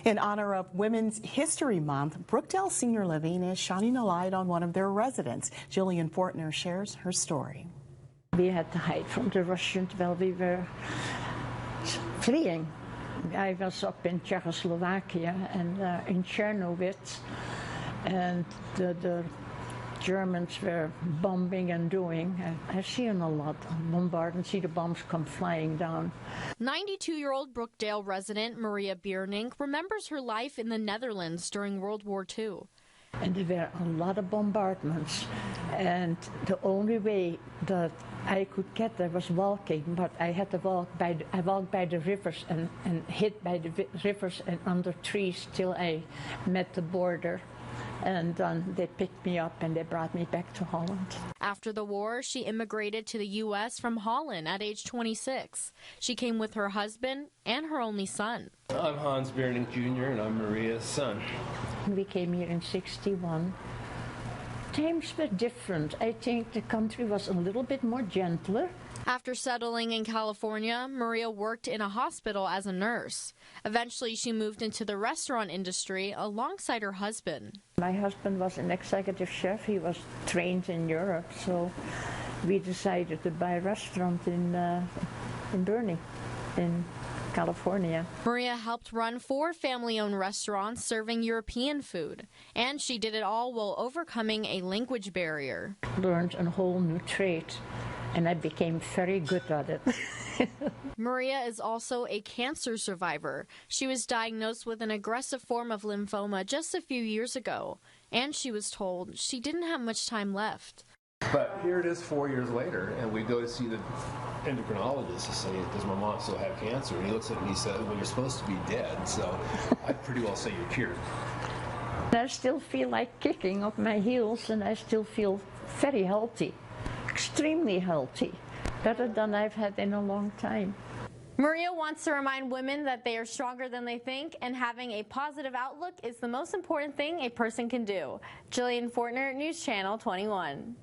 In honor of Women's History Month, Brookdale Senior Living is shining a light on one of their residents. Jillian Fortner shares her story. We had to hide from the Russians while we were fleeing. I was up in Czechoslovakia and in Chernobyl, and the Germans were bombing and doing. I've seen a lot of bombard and see the bombs come flying down. 92-year-old Brookdale resident Maria Bierning remembers her life in the Netherlands during World War II. And there were a lot of bombardments, and the only way that I could get there was walking, but I had to walk by the rivers and hid by the rivers and under trees till I met the border. And then they picked me up and they brought me back to Holland. After the war, she immigrated to the U.S. from Holland at age 26. She came with her husband and her only son. I'm Hans Bierning Jr. and I'm Maria's son. We came here in '61. Times were different. I think the country was a little bit more gentler. After settling in California, Maria worked in a hospital as a nurse. Eventually, she moved into the restaurant industry alongside her husband. My husband was an executive chef. He was trained in Europe, so we decided to buy a restaurant in Bernie, in California. Maria helped run 4 family-owned restaurants serving European food, and she did it all while overcoming a language barrier. Learned a whole new trade, and I became very good at it. Maria is also a cancer survivor. She was diagnosed with an aggressive form of lymphoma just a few years ago, and she was told she didn't have much time left. But here it is 4 years later, and we go to see the endocrinologist to say, does my mom still have cancer? And he looks at me and he says, well, you're supposed to be dead, so I'd pretty well say you're cured. I still feel like kicking up my heels, and I still feel very healthy, extremely healthy, better than I've had in a long time. Maria wants to remind women that they are stronger than they think, and having a positive outlook is the most important thing a person can do. Jillian Fortner, News Channel 21.